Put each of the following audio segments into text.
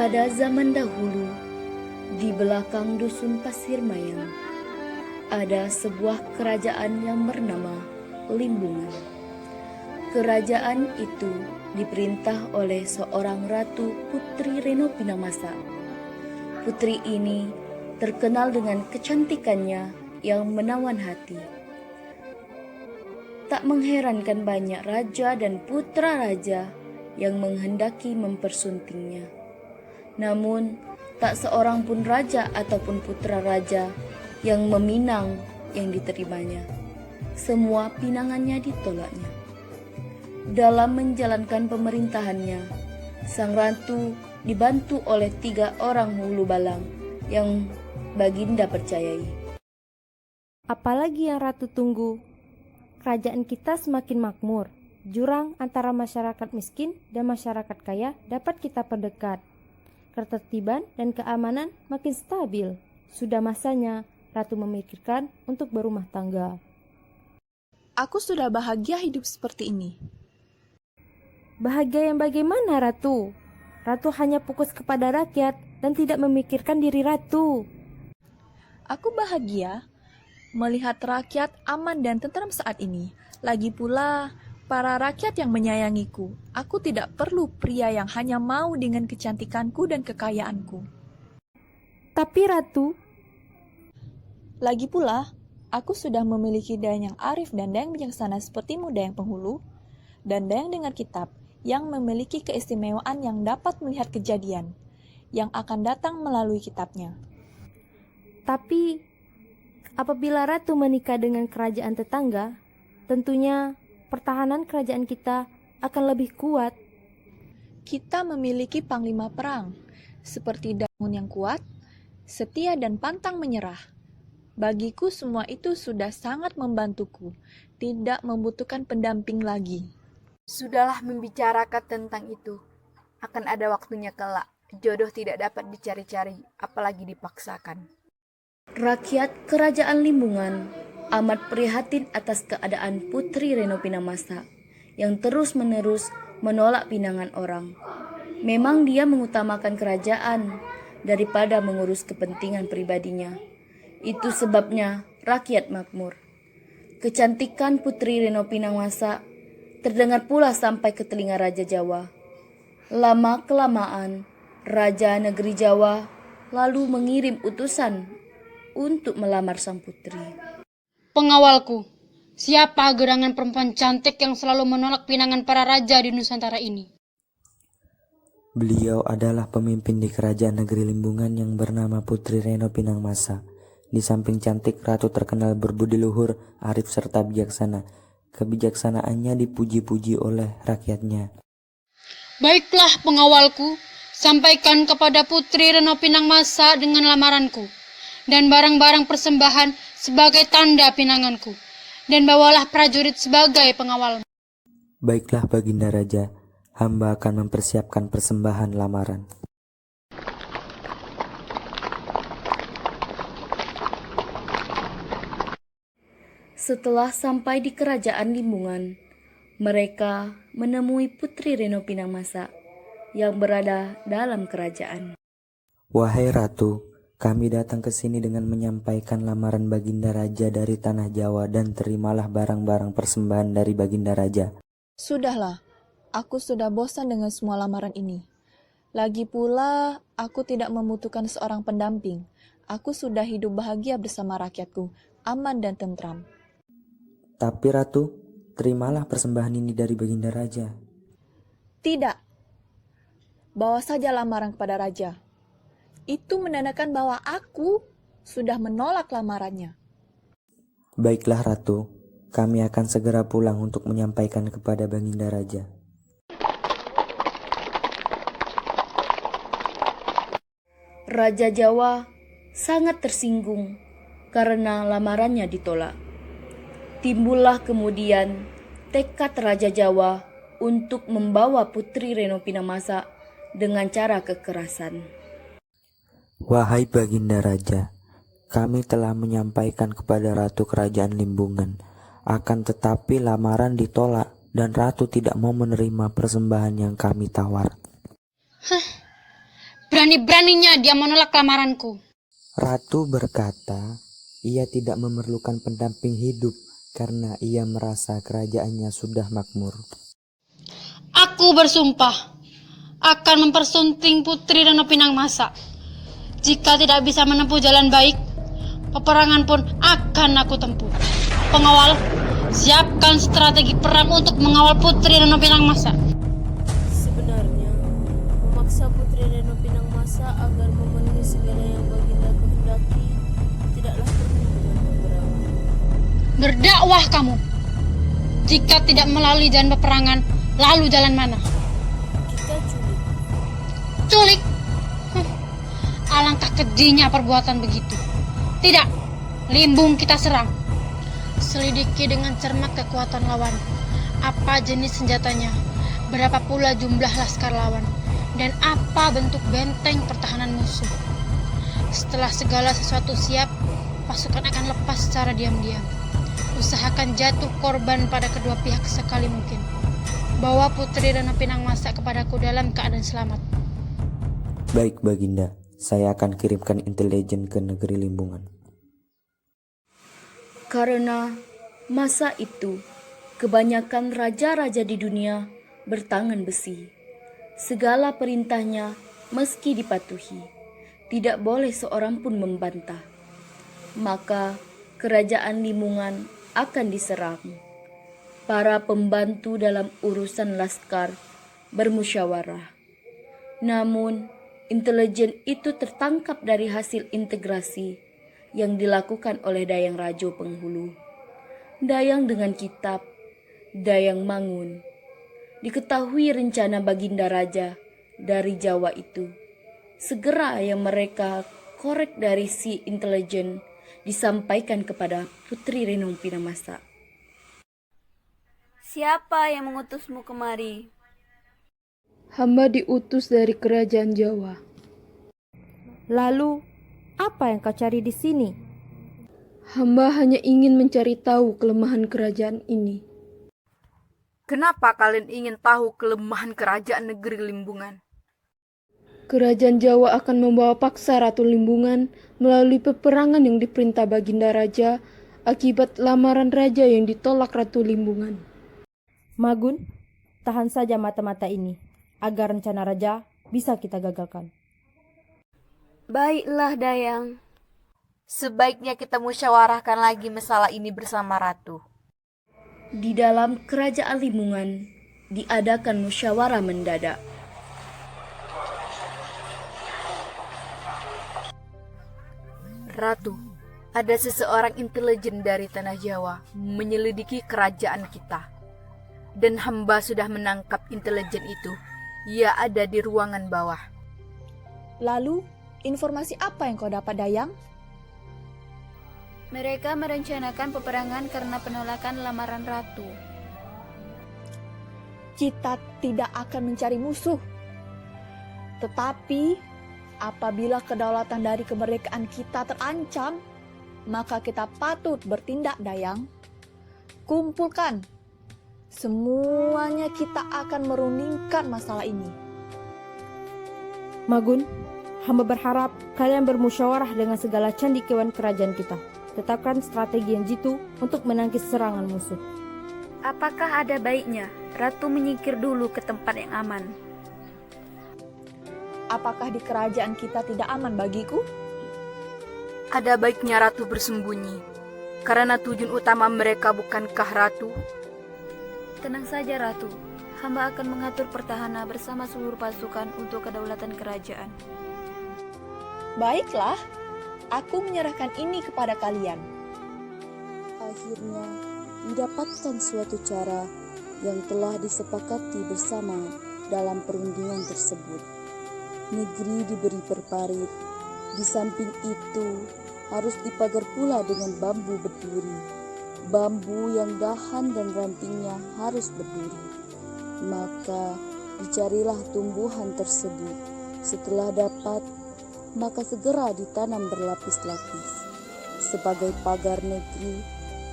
Pada zaman dahulu, di belakang dusun Pasir Mayang, ada sebuah kerajaan yang bernama Limbungan. Kerajaan itu diperintah oleh seorang ratu Putri Reno Pinamasa. Putri ini terkenal dengan kecantikannya yang menawan hati. Tak mengherankan banyak raja dan putra raja yang menghendaki mempersuntingnya. Namun, tak seorang pun raja ataupun putra raja yang meminang yang diterimanya. Semua pinangannya ditolaknya. Dalam menjalankan pemerintahannya, sang ratu dibantu oleh 3 orang hulu balang yang Baginda percayai. Apalagi yang ratu tunggu? Kerajaan kita semakin makmur. Jurang antara masyarakat miskin dan masyarakat kaya dapat kita perdekat. Ketertiban dan keamanan makin stabil. Sudah masanya ratu memikirkan untuk berumah tangga. Aku sudah bahagia hidup seperti ini. Bahagia yang bagaimana, ratu? Ratu hanya fokus kepada rakyat dan tidak memikirkan diri ratu. Aku bahagia melihat rakyat aman dan tentram saat ini. Lagi pula, para rakyat yang menyayangiku. Aku tidak perlu pria yang hanya mau dengan kecantikanku dan kekayaanku. Tapi ratu, Lagi pula, aku sudah memiliki dayang yang arif dan dayang bijaksana sepertimu Dayang Penghulu, dan dayang dengar kitab yang memiliki keistimewaan yang dapat melihat kejadian yang akan datang melalui kitabnya. tapi apabila ratu menikah dengan kerajaan tetangga, tentunya pertahanan kerajaan kita akan lebih kuat. Kita memiliki panglima perang, seperti Daun yang kuat, setia dan pantang menyerah. Bagiku semua itu sudah sangat membantuku, tidak membutuhkan pendamping lagi. Sudahlah membicarakan tentang itu. Akan ada waktunya kelak. Jodoh tidak dapat dicari-cari, apalagi dipaksakan. Rakyat kerajaan Limbungan amat prihatin atas keadaan Putri Reno Pinamasa yang terus-menerus menolak pinangan orang. Memang dia mengutamakan kerajaan daripada mengurus kepentingan pribadinya. Itu sebabnya rakyat makmur. Kecantikan Putri Reno Pinamasa terdengar pula sampai ke telinga Raja Jawa. Lama-kelamaan, Raja Negeri Jawa lalu mengirim utusan untuk melamar sang putri. Pengawalku, siapa gerangan perempuan cantik yang selalu menolak pinangan para raja di Nusantara ini? Beliau adalah pemimpin di kerajaan negeri Limbungan yang bernama Putri Reno Pinangmasa. Di samping cantik, ratu terkenal berbudi luhur, arif serta bijaksana. Kebijaksanaannya dipuji-puji oleh rakyatnya. Baiklah pengawalku, sampaikan kepada Putri Reno Pinangmasa dengan lamaranku dan barang-barang persembahan sebagai tanda pinanganku, dan bawalah prajurit sebagai pengawalmu. Baiklah Baginda Raja, hamba akan mempersiapkan persembahan lamaran. Setelah sampai di kerajaan Limbungan, mereka menemui Putri Reno Pinangmasa yang berada dalam kerajaan. Wahai Ratu, kami datang ke sini dengan menyampaikan lamaran Baginda Raja dari tanah Jawa dan terimalah barang-barang persembahan dari Baginda Raja. Sudahlah, aku sudah bosan dengan semua lamaran ini. Lagi pula, aku tidak membutuhkan seorang pendamping. Aku sudah hidup bahagia bersama rakyatku, aman dan tentram. Tapi Ratu, terimalah persembahan ini dari Baginda Raja. Tidak. Bawa saja lamaran kepada raja. Itu menandakan bahwa aku sudah menolak lamarannya. Baiklah Ratu, kami akan segera pulang untuk menyampaikan kepada Baginda Raja. Raja Jawa sangat tersinggung karena lamarannya ditolak. Timbullah kemudian tekad Raja Jawa untuk membawa Putri Reno Pinamasa dengan cara kekerasan. Wahai Baginda Raja, kami telah menyampaikan kepada Ratu Kerajaan Limbungan, akan tetapi lamaran ditolak dan Ratu tidak mau menerima persembahan yang kami tawar. berani-beraninya dia menolak lamaranku. Ratu berkata, ia tidak memerlukan pendamping hidup karena ia merasa kerajaannya sudah makmur. Aku bersumpah akan mempersunting Putri Reno Pinangmasa. Jika tidak bisa menempuh jalan baik, peperangan pun akan aku tempuh. Pengawal, siapkan strategi perang untuk mengawal Putri Reno Pinangmasa. Sebenarnya, memaksa Putri Reno Pinangmasa agar memenuhi segala yang Baginda kehendaki tidaklah perlu dengan peperangan. Berdakwah kamu. Jika tidak melalui jalan peperangan, lalu jalan mana? Kita culik. Culik? Alangkah kejinya perbuatan begitu. Tidak, Limbung kita serang. Selidiki dengan cermat kekuatan lawan. Apa jenis senjatanya? Berapa pula jumlah laskar lawan? Dan apa bentuk benteng pertahanan musuh? Setelah segala sesuatu siap, pasukan akan lepas secara diam-diam. Usahakan jatuh korban pada kedua pihak sekali mungkin. Bawa Putri Reno Pinangmasa kepadaku dalam keadaan selamat. Baik Baginda, saya akan kirimkan intelijen ke negeri Limbungan. Karena masa itu kebanyakan raja-raja di dunia bertangan besi. Segala perintahnya meski dipatuhi, tidak boleh seorang pun membantah. Maka kerajaan Limbungan akan diserang. Para pembantu dalam urusan laskar bermusyawarah. Namun, intelijen itu tertangkap dari hasil integrasi yang dilakukan oleh Dayang Rajo Penghulu. Dayang dengan kitab, Dayang Mangun. Diketahui rencana Baginda Raja dari Jawa itu. Segera yang mereka korek dari si intelijen disampaikan kepada Putri Reno Pinangmasa. Siapa yang mengutusmu kemari? Hamba diutus dari kerajaan Jawa. Lalu, apa yang kau cari di sini? Hamba hanya ingin mencari tahu kelemahan kerajaan ini. Kenapa kalian ingin tahu kelemahan kerajaan negeri Limbungan? Kerajaan Jawa akan membawa paksa Ratu Limbungan melalui peperangan yang diperintah Baginda Raja akibat lamaran raja yang ditolak Ratu Limbungan. Magun, tahan saja mata-mata ini, agar rencana raja bisa kita gagalkan. Baiklah, Dayang. Sebaiknya kita musyawarahkan lagi masalah ini bersama Ratu. Di dalam kerajaan Limbungan diadakan musyawarah mendadak. Ratu, ada seseorang intelijen dari tanah Jawa menyelidiki kerajaan kita. Dan hamba sudah menangkap intelijen itu. Ia ada di ruangan bawah. Lalu, informasi apa yang kau dapat, Dayang? Mereka merencanakan peperangan karena penolakan lamaran ratu. Kita tidak akan mencari musuh. Tetapi, apabila kedaulatan dari kemerdekaan kita terancam, maka kita patut bertindak, Dayang. Kumpulkan. Semuanya kita akan merundingkan masalah ini. Magun, hamba berharap kalian bermusyawarah dengan segala cendekiawan kerajaan kita. Tetapkan strategi yang jitu untuk menangkis serangan musuh. Apakah ada baiknya Ratu menyingkir dulu ke tempat yang aman? Apakah di kerajaan kita tidak aman bagiku? Ada baiknya Ratu bersembunyi. Karena tujuan utama mereka bukankah Ratu? Tenang saja, Ratu. Hamba akan mengatur pertahanan bersama seluruh pasukan untuk kedaulatan kerajaan. Baiklah, aku menyerahkan ini kepada kalian. Akhirnya didapatkan suatu cara yang telah disepakati bersama dalam perundingan tersebut. Negeri diberi perparit, di samping itu harus dipagar pula dengan bambu berduri. Bambu yang dahan dan rantingnya harus berduri. Maka dicarilah tumbuhan tersebut. Setelah dapat, maka segera ditanam berlapis-lapis sebagai pagar negeri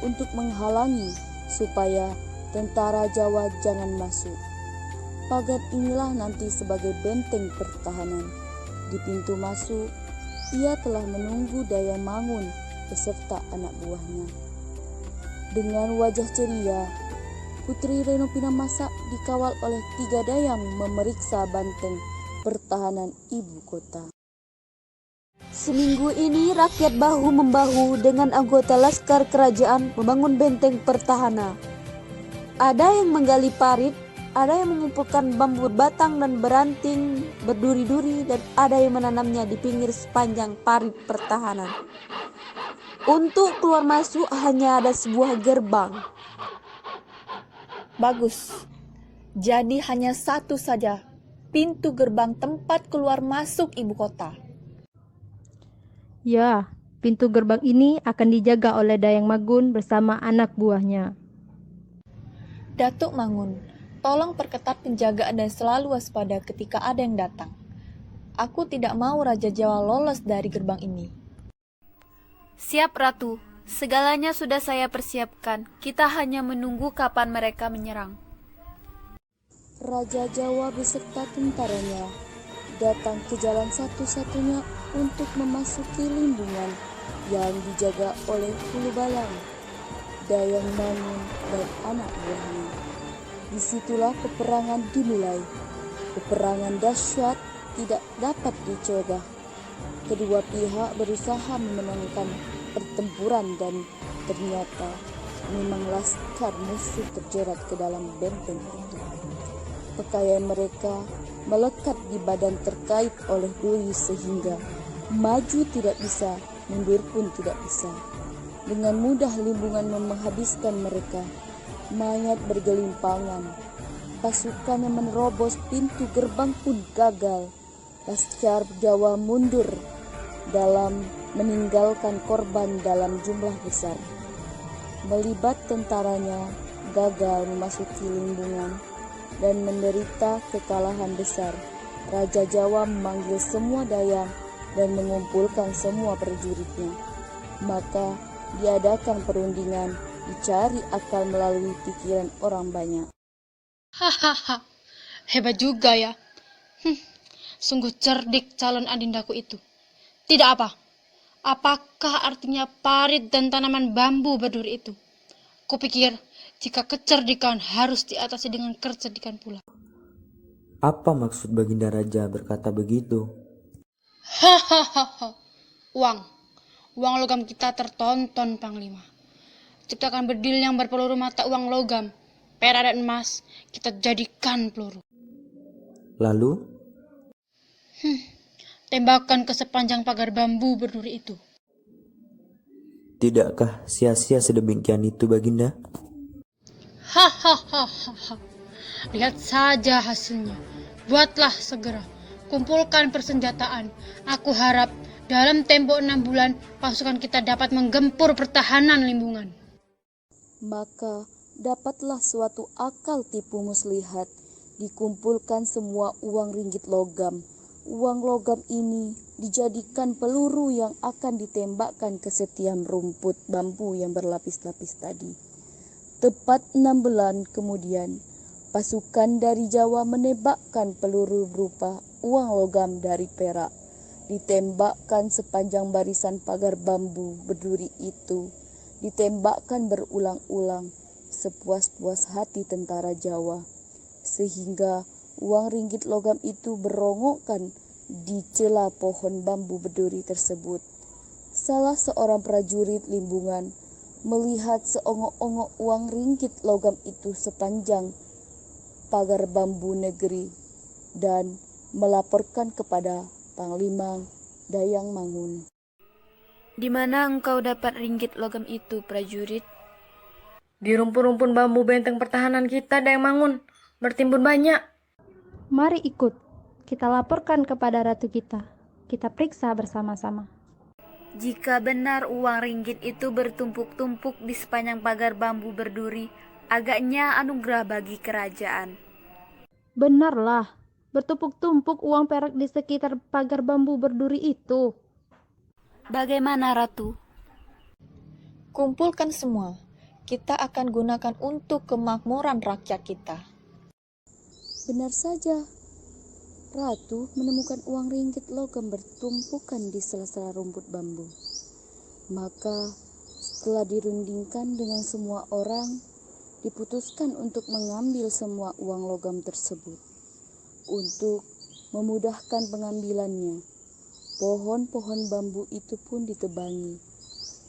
untuk menghalangi supaya tentara Jawa jangan masuk. Pagar inilah nanti sebagai benteng pertahanan Di pintu masuk, ia telah menunggu Dayang Mangun beserta anak buahnya. Dengan wajah ceria, Putri Reno Pinangmasa dikawal oleh 3 dayang memeriksa banteng pertahanan ibu kota. Seminggu ini rakyat bahu-membahu dengan anggota laskar kerajaan membangun benteng pertahanan. Ada yang menggali parit, ada yang mengumpulkan bambu batang dan beranting berduri-duri, dan ada yang menanamnya di pinggir sepanjang parit pertahanan. Untuk keluar masuk hanya ada sebuah gerbang. Bagus. Jadi hanya satu saja pintu gerbang tempat keluar masuk ibu kota. Ya, pintu gerbang ini akan dijaga oleh Dayang Magun bersama anak buahnya. Datuk Mangun, tolong perketat penjagaan dan selalu waspada ketika ada yang datang. Aku tidak mau Raja Jawa lolos dari gerbang ini. Siap Ratu, segalanya sudah saya persiapkan. Kita hanya menunggu kapan mereka menyerang. Raja Jawa beserta tentaranya datang ke jalan satu-satunya untuk memasuki limbungan yang dijaga oleh Pulubalang, Dayang Mangun, dan anak buahnya. Disitulah peperangan dimulai. Peperangan dahsyat tidak dapat dicegah. Kedua pihak berusaha memenangkan pertempuran dan ternyata memang laskar musuh terjerat ke dalam benteng itu. Pakaian mereka melekat di badan terkait oleh duri sehingga maju tidak bisa, mundur pun tidak bisa. Dengan mudah limbungan menghabiskan mereka. Mayat bergelimpangan. Pasukan yang menerobos pintu gerbang pun gagal. Laskar Jawa mundur dalam meninggalkan korban dalam jumlah besar. Melibat tentaranya gagal memasuki limbungan dan menderita kekalahan besar. Raja Jawa memanggil semua dayang dan mengumpulkan semua prajuritnya. Maka diadakan perundingan, dicari akal melalui pikiran orang banyak. Hahaha, hebat juga ya. Sungguh cerdik calon adindaku itu. Tidak apa. Apakah artinya parit dan tanaman bambu berduri itu? Kupikir jika kecerdikan harus diatasi dengan kecerdikan pula. Apa maksud Baginda Raja berkata begitu? Hahaha, uang logam kita tertonton Panglima. Ciptakan bedil yang berpeluru mata uang logam, perak dan emas, kita jadikan peluru. Lalu? Tembakan ke sepanjang pagar bambu berduri itu. Tidakkah sia-sia sedemikian itu, Baginda? Hahaha, lihat saja hasilnya. Buatlah segera, kumpulkan persenjataan. Aku harap dalam tempo 6 bulan pasukan kita dapat menggempur pertahanan limbungan. Maka dapatlah suatu akal tipu muslihat. Dikumpulkan semua uang ringgit logam. Uang logam ini dijadikan peluru yang akan ditembakkan ke setiap rumput bambu yang berlapis-lapis tadi. Tepat 6 bulan kemudian, pasukan dari Jawa menembakkan peluru berupa uang logam dari perak. Ditembakkan sepanjang barisan pagar bambu berduri itu. Ditembakkan berulang-ulang sepuas-puas hati tentara Jawa. Sehingga uang ringgit logam itu berongokkan di celah pohon bambu berduri tersebut. Salah seorang prajurit limbungan melihat seongok-ongok uang ringgit logam itu sepanjang pagar bambu negeri dan melaporkan kepada Panglima Dayang Mangun. Di mana engkau dapat ringgit logam itu, prajurit? Di rumpun-rumpun bambu benteng pertahanan kita, Dayang Mangun, bertimbun banyak. Mari ikut, kita laporkan kepada ratu kita. Kita periksa bersama-sama. Jika benar uang ringgit itu bertumpuk-tumpuk di sepanjang pagar bambu berduri, agaknya anugerah bagi kerajaan. Benarlah, bertumpuk-tumpuk uang perak di sekitar pagar bambu berduri itu. Bagaimana, Ratu? Kumpulkan semua. Kita akan gunakan untuk kemakmuran rakyat kita. Benar saja. Ratu menemukan uang ringgit logam bertumpukan di sela-sela rumput bambu. Maka setelah dirundingkan dengan semua orang, diputuskan untuk mengambil semua uang logam tersebut. Untuk memudahkan pengambilannya, pohon-pohon bambu itu pun ditebangi.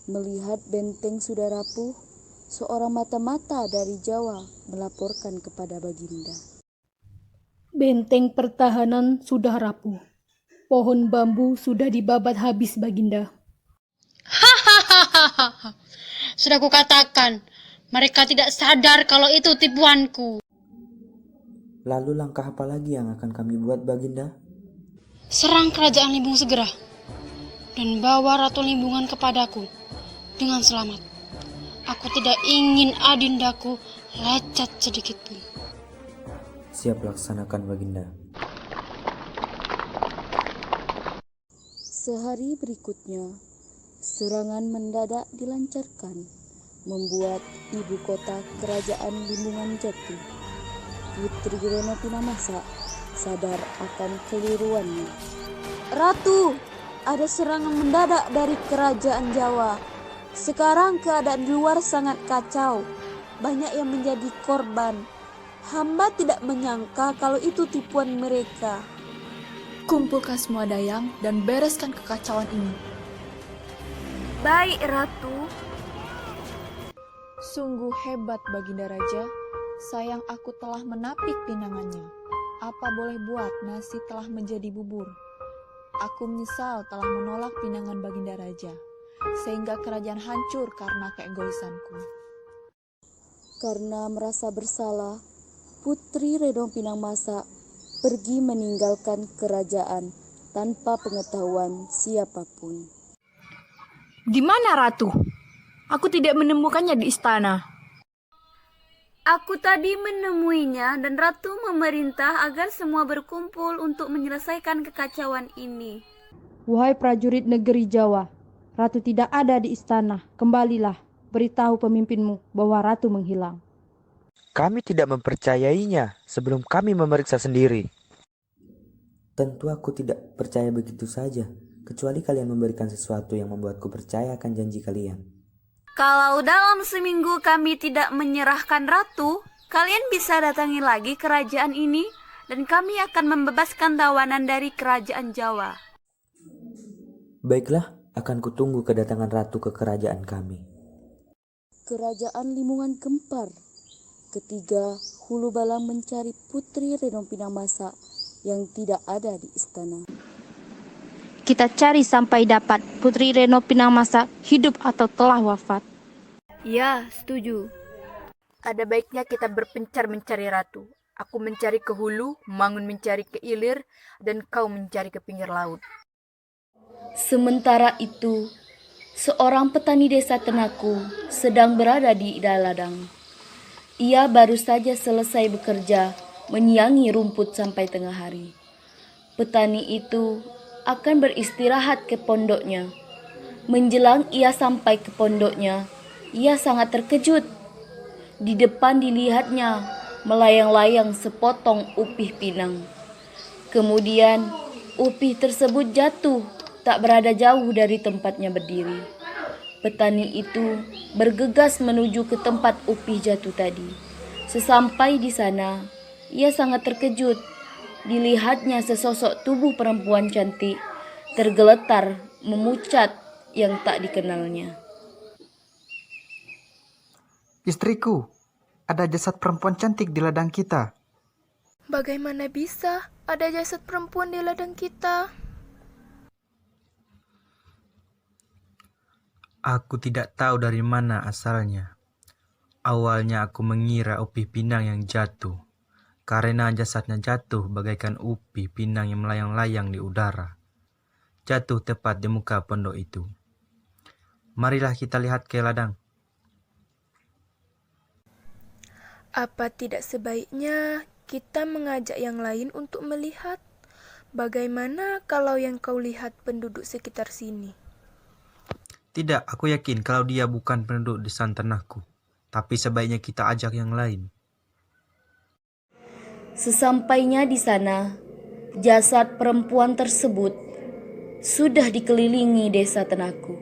Melihat benteng sudah rapuh, seorang mata-mata dari Jawa melaporkan kepada Baginda. Benteng pertahanan sudah rapuh. Pohon bambu sudah dibabat habis, Baginda. Hahaha. Sudah kukatakan, mereka tidak sadar kalau itu tipuanku. Lalu langkah apa lagi yang akan kami buat, Baginda? Serang kerajaan Limbung segera, dan bawa Ratu Limbungan kepadaku dengan selamat. Aku tidak ingin adindaku lecet sedikit pun. Siap laksanakan, Baginda. Sehari berikutnya, serangan mendadak dilancarkan, membuat ibu kota kerajaan Limbungan jatuh. Putri Reno Pinamasa sadar akan keliruannya. Ratu, ada serangan mendadak dari kerajaan Jawa. Sekarang keadaan di luar sangat kacau. Banyak yang menjadi korban. Hamba tidak menyangka kalau itu tipuan mereka. Kumpulkan semua dayang dan bereskan kekacauan ini. Baik, Ratu. Sungguh hebat Baginda Raja. Sayang aku telah menapik pinangannya. Apa boleh buat, nasi telah menjadi bubur. Aku menyesal telah menolak pinangan Baginda Raja, sehingga kerajaan hancur karena keegoisanku. Karena merasa bersalah, Putri Reno Pinamasa pergi meninggalkan kerajaan tanpa pengetahuan siapapun. Di mana Ratu? Aku tidak menemukannya di istana. Aku tadi menemuinya dan Ratu memerintah agar semua berkumpul untuk menyelesaikan kekacauan ini. Wahai prajurit negeri Jawa, Ratu tidak ada di istana. Kembalilah, beritahu pemimpinmu bahwa Ratu menghilang. Kami tidak mempercayainya sebelum kami memeriksa sendiri. Tentu aku tidak percaya begitu saja, kecuali kalian memberikan sesuatu yang membuatku percaya akan janji kalian. Kalau dalam seminggu kami tidak menyerahkan Ratu, kalian bisa datangi lagi kerajaan ini dan kami akan membebaskan tawanan dari kerajaan Jawa. Baiklah, akan kutunggu kedatangan Ratu ke kerajaan kami. Kerajaan Limbungan gempar. Ketiga, Hulu Balang mencari Putri Reno Pinamasa yang tidak ada di istana. Kita cari sampai dapat. Putri Reno Pinamasa hidup atau telah wafat. Ya, setuju. Ada baiknya kita berpencar mencari Ratu. Aku mencari ke hulu, Mangun mencari ke ilir, dan kau mencari ke pinggir laut. Sementara itu, seorang petani desa Tenaku sedang berada di ladang. Ia baru saja selesai bekerja, menyiangi rumput sampai tengah hari. Petani itu akan beristirahat ke pondoknya. Menjelang ia sampai ke pondoknya, ia sangat terkejut. Di depan dilihatnya melayang-layang sepotong upih pinang. Kemudian upih tersebut jatuh tak berada jauh dari tempatnya berdiri. Petani itu bergegas menuju ke tempat upih jatuh tadi. Sesampai di sana, ia sangat terkejut. Dilihatnya sesosok tubuh perempuan cantik tergeletar memucat yang tak dikenalnya. Istriku, ada jasad perempuan cantik di ladang kita. Bagaimana bisa ada jasad perempuan di ladang kita? Aku tidak tahu dari mana asalnya. Awalnya aku mengira upih pinang yang jatuh, karena jasadnya jatuh bagaikan upih pinang yang melayang-layang di udara. Jatuh tepat di muka pondok itu. Marilah kita lihat ke ladang. Apa tidak sebaiknya kita mengajak yang lain untuk melihat? Bagaimana kalau yang kau lihat penduduk sekitar sini? Tidak, aku yakin kalau dia bukan penduduk desa Tenaku. Tapi sebaiknya kita ajak yang lain. Sesampainya di sana, Jasad perempuan tersebut sudah dikelilingi desa Tenaku.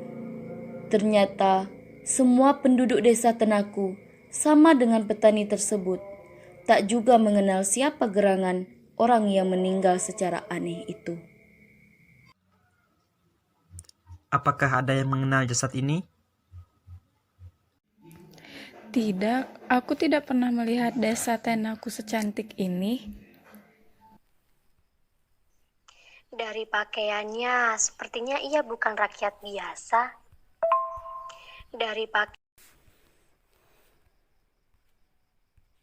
Ternyata semua penduduk desa Tenaku sama dengan petani tersebut, tak juga mengenal siapa gerangan orang yang meninggal secara aneh itu. Apakah ada yang mengenal jasad ini? Tidak, aku tidak pernah melihat desa Tenaku secantik ini. Dari pakaiannya, sepertinya ia bukan rakyat biasa.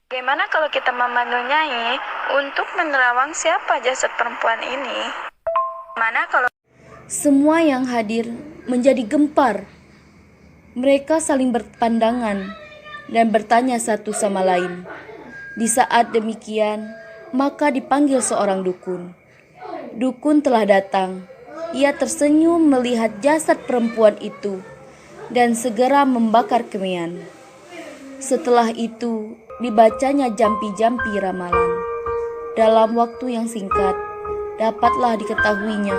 Bagaimana kalau kita memanggil Nyai untuk menerawang siapa jasad perempuan ini? Semua yang hadir menjadi gempar. Mereka saling berpandangan dan bertanya satu sama lain. Di saat demikian, maka dipanggil seorang dukun. Dukun telah datang. Ia tersenyum melihat jasad perempuan itu dan segera membakar kemean. Setelah itu, dibacanya jampi-jampi ramalan. Dalam waktu yang singkat, dapatlah diketahuinya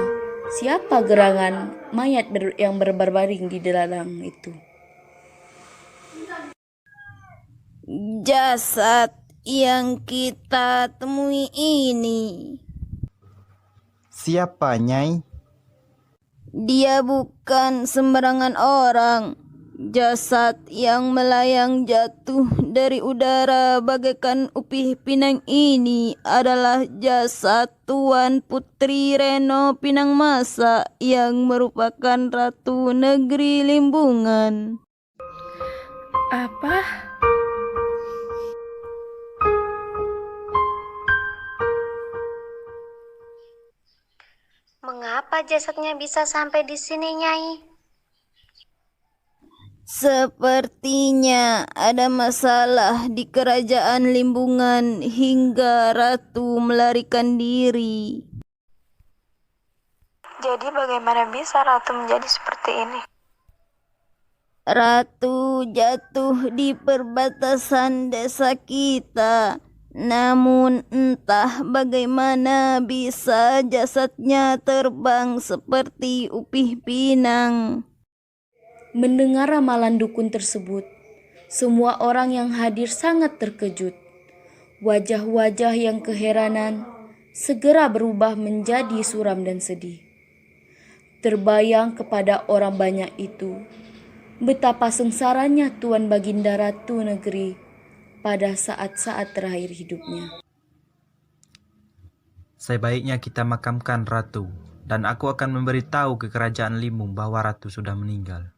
siapa gerangan mayat yang berbaring di dalam itu. Jasad yang kita temui ini. Siapa, Nyai? Dia bukan sembarangan orang. Jasad yang melayang jatuh dari udara bagaikan upih pinang ini adalah jasad Tuan Putri Reno Pinangmasa yang merupakan Ratu Negeri Limbungan. Apa? Mengapa jasadnya bisa sampai di sini, Nyai? Sepertinya ada masalah di kerajaan Limbungan hingga Ratu melarikan diri. Jadi bagaimana bisa Ratu menjadi seperti ini? Ratu jatuh di perbatasan desa kita. Namun entah bagaimana bisa jasadnya terbang seperti upih pinang. Mendengar ramalan dukun tersebut, semua orang yang hadir sangat terkejut. Wajah-wajah yang keheranan segera berubah menjadi suram dan sedih. Terbayang kepada orang banyak itu betapa sengsaranya Tuan Baginda Ratu Negeri pada saat-saat terakhir hidupnya. Sebaiknya kita makamkan Ratu, dan aku akan memberitahu ke kerajaan Limbung bahwa Ratu sudah meninggal.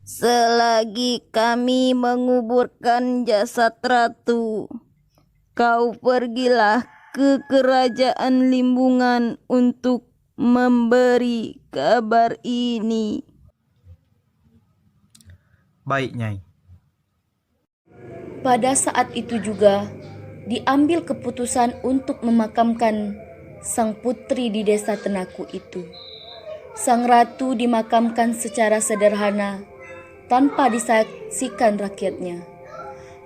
Selagi kami menguburkan jasad Ratu, kau pergilah ke kerajaan Limbungan untuk memberi kabar ini. Baik, Nyai. Pada saat itu juga diambil keputusan untuk memakamkan sang putri di desa Tenaku itu. Sang ratu dimakamkan secara sederhana tanpa disaksikan rakyatnya.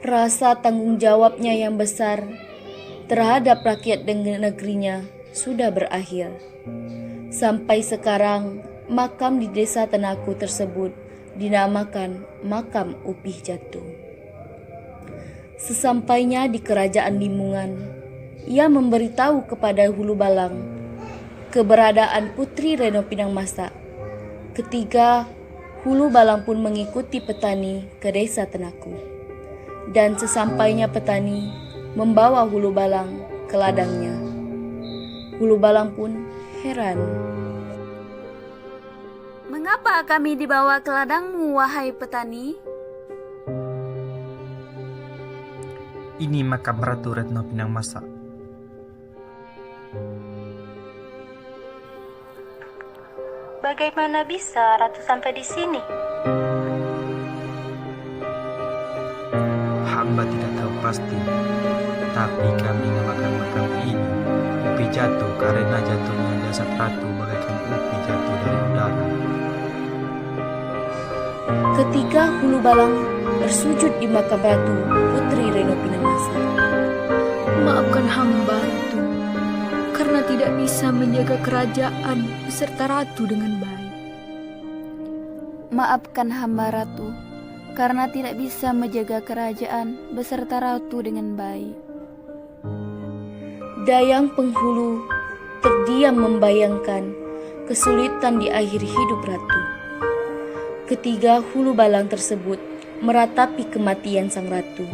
Rasa tanggung jawabnya yang besar terhadap rakyat dan negerinya sudah berakhir. Sampai sekarang makam di desa Tenaku tersebut dinamakan Makam Upih Jatuh. Sesampainya di kerajaan Limbungan, ia memberitahu kepada Hulu Balang keberadaan Putri Reno Pinangmasa. Ketiga, Hulu Balang pun mengikuti petani ke desa Tenaku. Dan sesampainya petani membawa Hulu Balang ke ladangnya. Hulu Balang pun heran. Mengapa kami dibawa ke ladangmu, wahai petani? Ini makam Ratu Retno Pinangmasa. Bagaimana bisa Ratu sampai di sini? Hamba tidak tahu pasti, tapi kami namakan makam ini Upih Jatuh karena jatuhnya jasad Ratu bagaikan upih jatuh dari udara. Ketika Hulu Balang bersujud di makam Ratu Putri Reno Pinangmasa. Maafkan hamba, Ratu. karena tidak bisa menjaga kerajaan beserta ratu dengan baik. Maafkan hamba ratu, karena tidak bisa menjaga kerajaan beserta ratu dengan baik. Dayang Penghulu terdiam membayangkan kesulitan di akhir hidup ratu. Ketiga hulu balang tersebut meratapi kematian sang ratu.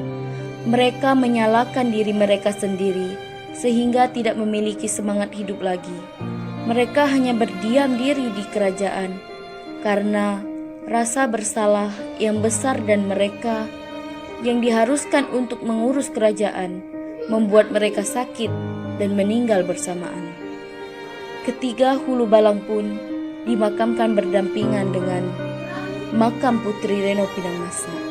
Mereka menyalahkan diri mereka sendiri sehingga tidak memiliki semangat hidup lagi. Mereka hanya berdiam diri di kerajaan karena rasa bersalah yang besar, dan mereka yang diharuskan untuk mengurus kerajaan membuat mereka sakit dan meninggal bersamaan. Ketiga hulu balang pun dimakamkan berdampingan dengan makam Putri Reno Pinangmasa.